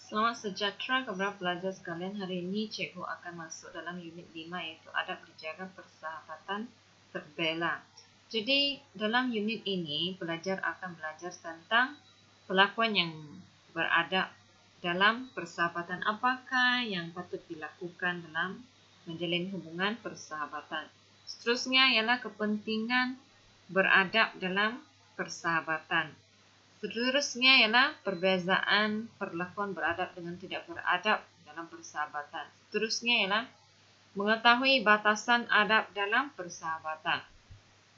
Selamat sejahtera kepada pelajar sekalian. Hari ini cikgu akan masuk dalam unit 5 iaitu adab dijaga persahabatan terbela. Jadi dalam unit ini pelajar akan belajar tentang perlakuan yang beradab dalam persahabatan. Apakah yang patut dilakukan dalam menjalin hubungan persahabatan. Seterusnya ialah kepentingan beradab dalam persahabatan. Seterusnya ialah perbezaan perlakuan beradab dengan tidak beradab dalam persahabatan. Seterusnya ialah mengetahui batasan adab dalam persahabatan.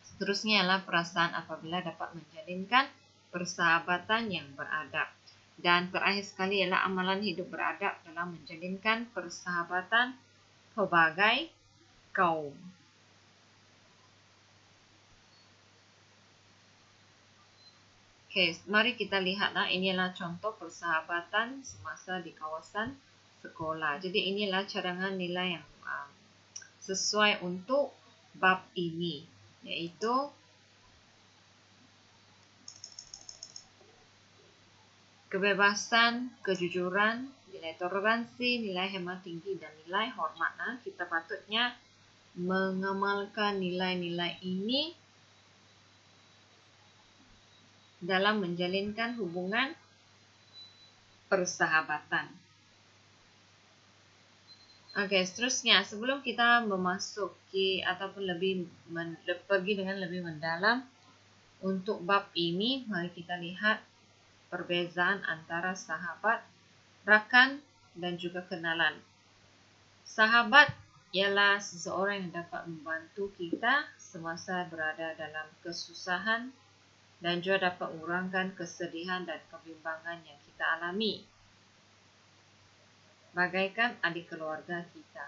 Seterusnya ialah perasaan apabila dapat menjalinkan persahabatan yang beradab. Dan terakhir sekali ialah amalan hidup beradab dalam menjalinkan persahabatan pelbagai kaum. Okey, mari kita lihatlah. Inilah contoh persahabatan semasa di kawasan sekolah. Jadi inilah cadangan nilai yang sesuai untuk bab ini, iaitu kebebasan, kejujuran, nilai toleransi, nilai hemat tinggi dan nilai hormat. Kita patutnya mengamalkan nilai-nilai ini dalam menjalinkan hubungan persahabatan. Okey, seterusnya sebelum kita memasuki ataupun pergi dengan lebih mendalam untuk bab ini, mari kita lihat perbezaan antara sahabat, rakan dan juga kenalan. Sahabat ialah seseorang yang dapat membantu kita semasa berada dalam kesusahan dan juga dapat mengurangkan kesedihan dan kebimbangan yang kita alami. Bagaikan adik keluarga kita.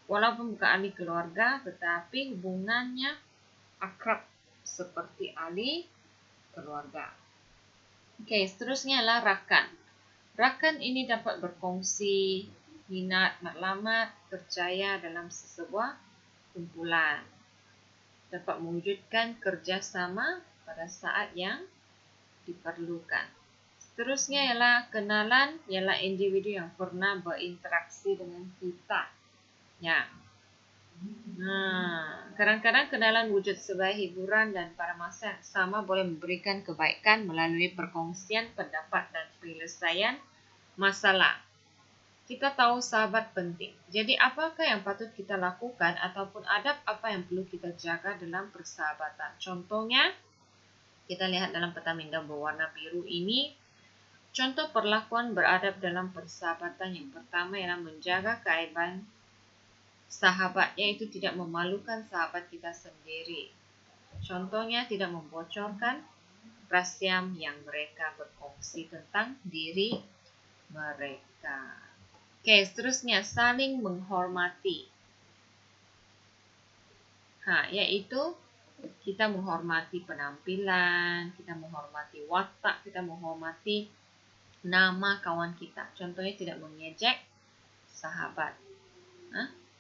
Walaupun bukan ahli keluarga, tetapi hubungannya akrab seperti ahli keluarga. Okey, seterusnya adalah rakan. Rakan ini dapat berkongsi minat, matlamat, percaya dalam sesebuah kumpulan. Dapat mewujudkan kerjasama pada saat yang diperlukan. Seterusnya ialah kenalan, ialah individu yang pernah berinteraksi dengan kita. Ya. Kadang-kadang kenalan wujud sebagai hiburan dan pada masa yang sama boleh memberikan kebaikan melalui perkongsian pendapat dan penyelesaian masalah. Kita tahu sahabat penting. Jadi apakah yang patut kita lakukan ataupun adab apa yang perlu kita jaga dalam persahabatan? Contohnya, kita lihat dalam peta minda berwarna biru ini. Contoh perlakuan beradab dalam persahabatan yang pertama ialah menjaga keaiban sahabat, iaitu tidak memalukan sahabat kita sendiri. Contohnya tidak membocorkan rahsia yang mereka berkongsi tentang diri mereka. Okey, seterusnya saling menghormati. Iaitu kita menghormati penampilan, kita menghormati watak, kita menghormati nama kawan kita. Contohnya tidak mengejek sahabat.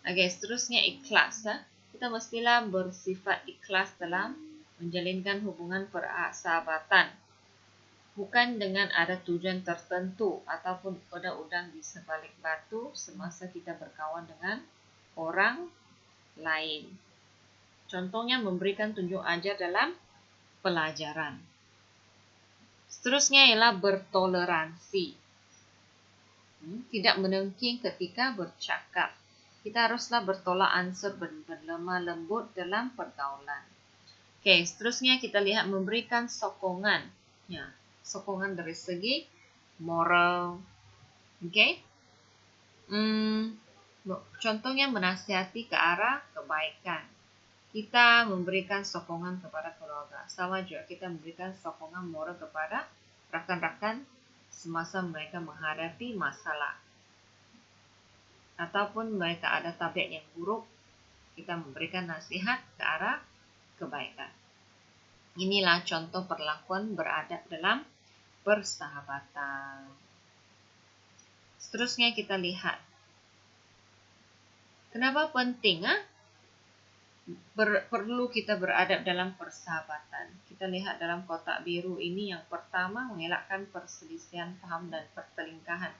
Okey, seterusnya ikhlas. Kita mestilah bersifat ikhlas dalam menjalinkan hubungan persahabatan. Bukan dengan ada tujuan tertentu ataupun udang-udang di sebalik batu semasa kita berkawan dengan orang lain. Contohnya memberikan tunjuk ajar dalam pelajaran. Seterusnya ialah bertoleransi. Tidak menengking ketika bercakap. Kita haruslah bertolak ansur berlemah lembut dalam pergaulan. Okey, seterusnya kita lihat memberikan sokongan. Sokongan dari segi moral. Okey. Contohnya menasihati ke arah kebaikan. Kita memberikan sokongan kepada keluarga. Sama juga kita memberikan sokongan moral kepada rakan-rakan semasa mereka menghadapi masalah. Ataupun mereka ada tabiat yang buruk, kita memberikan nasihat ke arah kebaikan. Inilah contoh perlakuan beradab dalam persahabatan. Seterusnya kita lihat. Kenapa penting perlu kita beradab dalam persahabatan. Kita lihat dalam kotak biru ini, yang pertama, mengelakkan perselisihan paham dan pertelingkahan.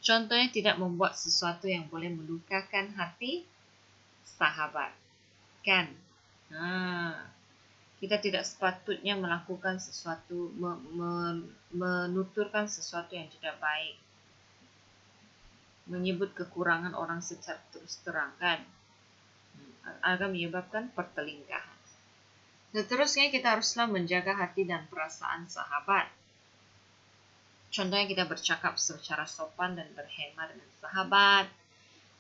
Contohnya, tidak membuat sesuatu yang boleh melukakan hati sahabat. Kan? Kita tidak sepatutnya melakukan sesuatu, menuturkan sesuatu yang tidak baik, menyebut kekurangan orang secara terus terang, kan? Akan menyebabkan pertelingkahan. Seterusnya, kita haruslah menjaga hati dan perasaan sahabat. Contohnya, kita bercakap secara sopan dan berhema dengan sahabat.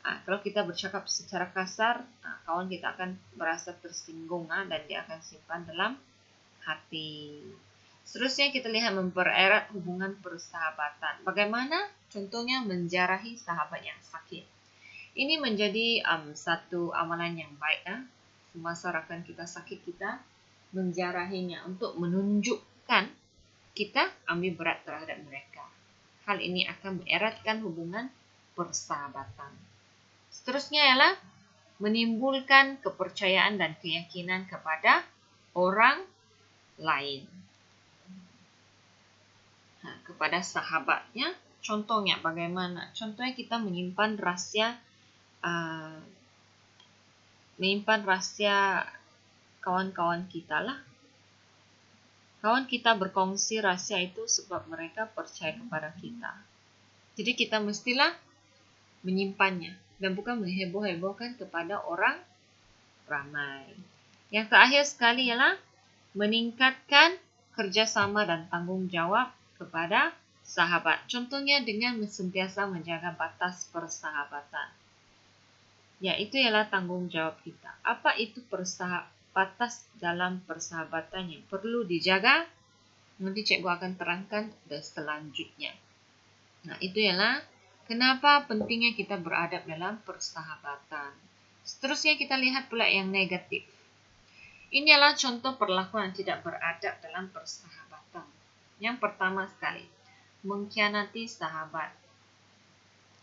Kalau kita bercakap secara kasar, kawan kita akan merasa tersinggung, dan dia akan simpan dalam hati. Seterusnya, kita lihat mempererat hubungan persahabatan. Bagaimana? Contohnya, menjarahi sahabat yang sakit. Ini menjadi satu amalan yang baik. Semasa rakan kita sakit, kita menjarahinya untuk menunjukkan kita ambil berat terhadap mereka. Hal ini akan mengeratkan hubungan persahabatan. Seterusnya ialah menimbulkan kepercayaan dan keyakinan kepada orang lain. Kepada sahabatnya, contohnya bagaimana? Contohnya, kita menyimpan rahasia kawan-kawan kita lah. Kawan kita berkongsi rahasia itu sebab mereka percaya kepada kita. Jadi kita mestilah menyimpannya dan bukan mengheboh-hebohkan kepada orang ramai. Yang terakhir sekali ialah meningkatkan kerjasama dan tanggung jawab kepada sahabat. Contohnya dengan sentiasa menjaga batas persahabatan. Itu ialah tanggung jawab kita. Apa itu batas dalam persahabatan yang perlu dijaga? Nanti cikgu akan terangkan selanjutnya. Itu ialah kenapa pentingnya kita beradab dalam persahabatan. Seterusnya, kita lihat pula yang negatif. Ini adalah contoh perlakuan yang tidak beradab dalam persahabatan. Yang pertama sekali, mengkhianati sahabat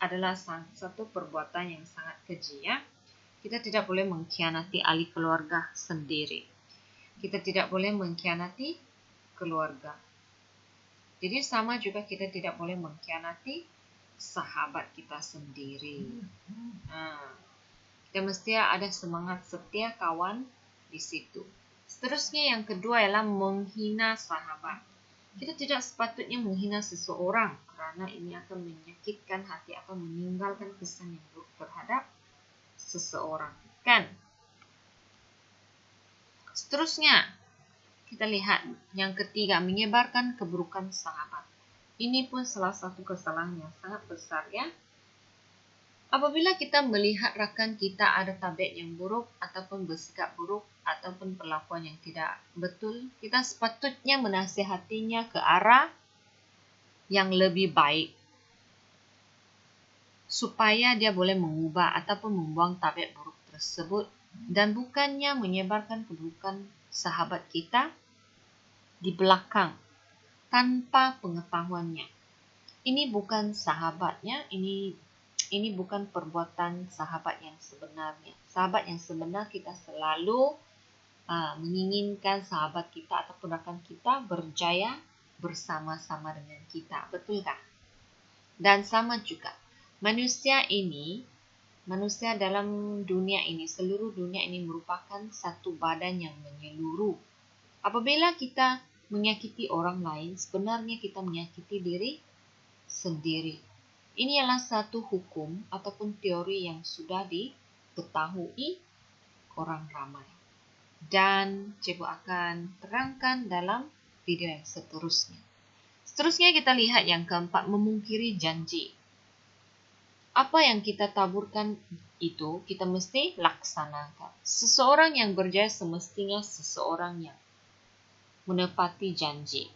adalah satu perbuatan yang sangat keji. Kita tidak boleh mengkhianati ahli keluarga sendiri. Kita tidak boleh mengkhianati keluarga. Jadi sama juga kita tidak boleh mengkhianati sahabat kita sendiri. Kita mesti ada semangat setia kawan di situ. Seterusnya, yang kedua ialah menghina sahabat. Kita tidak sepatutnya menghina seseorang karena ini akan menyakitkan hati atau meninggalkan kesan yang buruk terhadap seseorang, kan? Seterusnya, kita lihat yang ketiga, menyebarkan keburukan sahabat. Ini pun salah satu kesalahan yang sangat besar, ya. Apabila kita melihat rakan kita ada tabiat yang buruk ataupun bersikap buruk ataupun perlakuan yang tidak betul, kita sepatutnya menasihatinya ke arah yang lebih baik supaya dia boleh mengubah ataupun membuang tabiat buruk tersebut, dan bukannya menyebarkan keburukan sahabat kita di belakang tanpa pengetahuannya. Ini bukan sahabatnya, ini bukan perbuatan sahabat yang sebenarnya. Sahabat yang sebenar, kita selalu menginginkan sahabat kita ataupun rakan kita berjaya bersama-sama dengan kita. Betulkah? Dan sama juga, manusia dalam dunia ini, seluruh dunia ini merupakan satu badan yang menyeluruh. Apabila kita menyakiti orang lain, sebenarnya kita menyakiti diri sendiri. Ini adalah satu hukum ataupun teori yang sudah diketahui orang ramai. Dan cikgu akan terangkan dalam video yang seterusnya. Seterusnya, kita lihat yang keempat, memungkiri janji. Apa yang kita taburkan itu kita mesti laksanakan. Seseorang yang berjaya semestinya seseorang yang menepati janji.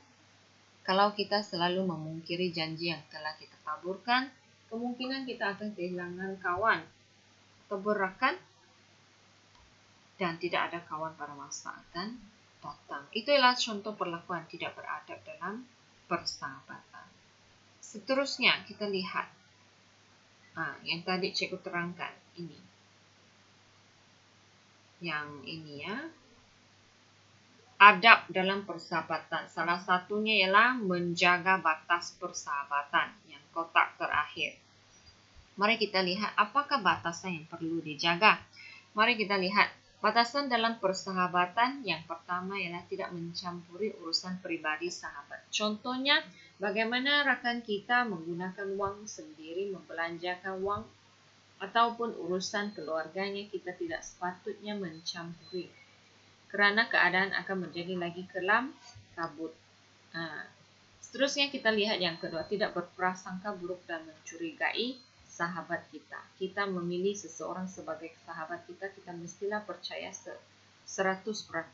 Kalau kita selalu memungkiri janji yang telah kita taburkan, kemungkinan kita akan kehilangan kawan atau rakan dan tidak ada kawan pada masa akan datang. Itulah contoh perlakuan tidak beradab dalam persahabatan. Seterusnya, kita lihat yang tadi cikgu terangkan ini. yang ini ya. Adab dalam persahabatan. Salah satunya ialah menjaga batas persahabatan yang kotak terakhir. Mari kita lihat apakah batasan yang perlu dijaga. Mari kita lihat batasan dalam persahabatan. Yang pertama ialah tidak mencampuri urusan pribadi sahabat. Contohnya, bagaimana rakan kita menggunakan wang sendiri, membelanjakan wang, ataupun urusan keluarganya, kita tidak sepatutnya mencampuri. Kerana keadaan akan menjadi lagi kelam kabut. Seterusnya kita lihat yang kedua, tidak berprasangka buruk dan mencurigai sahabat kita. Kita memilih seseorang sebagai sahabat kita, kita mestilah percaya 100%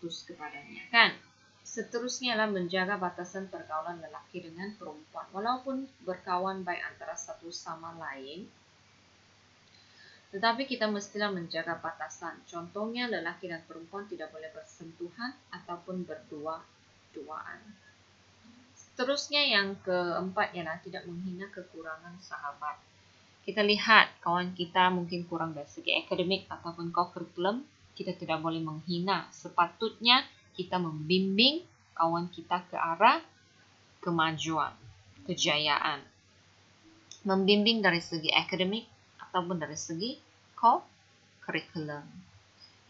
kepadanya, kan? Seterusnya adalah menjaga batasan pergaulan lelaki dengan perempuan. Walaupun berkawan baik antara satu sama lain, tetapi kita mestilah menjaga batasan. Contohnya, lelaki dan perempuan tidak boleh bersentuhan ataupun berdua-duaan. Seterusnya yang keempat ialah tidak menghina kekurangan sahabat. Kita lihat kawan kita mungkin kurang dari segi akademik ataupun co-curriculum, kita tidak boleh menghina. Sepatutnya kita membimbing kawan kita ke arah kemajuan, kejayaan. Membimbing dari segi akademik ataupun dari segi co-curriculum.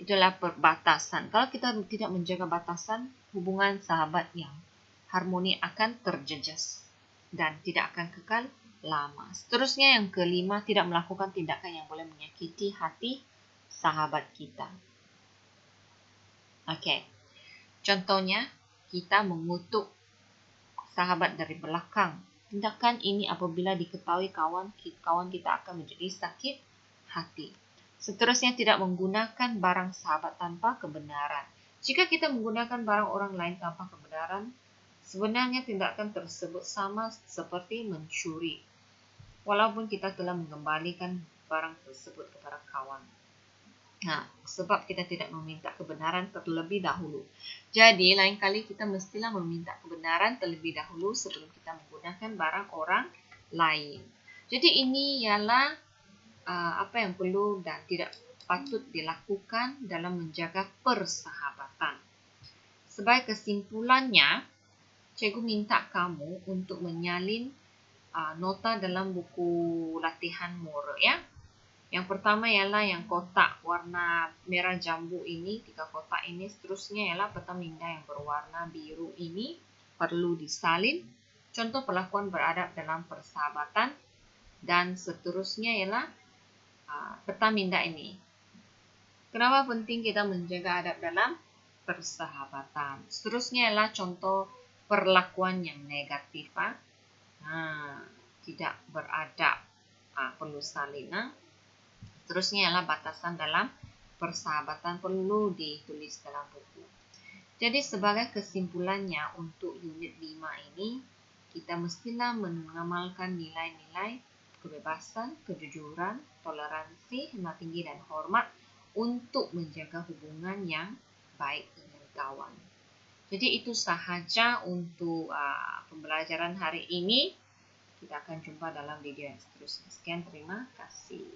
Itulah perbatasan. Kalau kita tidak menjaga batasan, hubungan sahabat yang harmoni akan terjejas dan tidak akan kekal lama. Seterusnya yang kelima, tidak melakukan tindakan yang boleh menyakiti hati sahabat kita. Okey. Contohnya, kita mengutuk sahabat dari belakang. Tindakan ini apabila diketahui kawan kita akan menjadi sakit hati. Seterusnya, tidak menggunakan barang sahabat tanpa kebenaran. Jika kita menggunakan barang orang lain tanpa kebenaran, sebenarnya tindakan tersebut sama seperti mencuri. Walaupun kita telah mengembalikan barang tersebut kepada kawan. Sebab kita tidak meminta kebenaran terlebih dahulu. Jadi, lain kali kita mestilah meminta kebenaran terlebih dahulu sebelum kita menggunakan barang orang lain. Jadi, ini ialah apa yang perlu dan tidak patut dilakukan dalam menjaga persahabatan. Sebagai kesimpulannya, cikgu minta kamu untuk menyalin nota dalam buku latihan moral ya. Yang pertama ialah yang kotak warna merah jambu ini, 3 kotak ini. Seterusnya ialah peta minda yang berwarna biru ini perlu disalin. Contoh perlakuan beradab dalam persahabatan. Dan seterusnya ialah peta minda ini. Kenapa penting kita menjaga adab dalam persahabatan? Seterusnya ialah contoh perlakuan yang negatif. Tidak beradab, perlu salin. Seterusnya ialah batasan dalam persahabatan perlu ditulis dalam buku. Jadi sebagai kesimpulannya untuk unit 5 ini, kita mestilah mengamalkan nilai-nilai kebebasan, kejujuran, toleransi, hormat tinggi dan hormat untuk menjaga hubungan yang baik dengan kawan. Jadi itu sahaja untuk pembelajaran hari ini. Kita akan jumpa dalam video yang seterusnya. Sekian, terima kasih.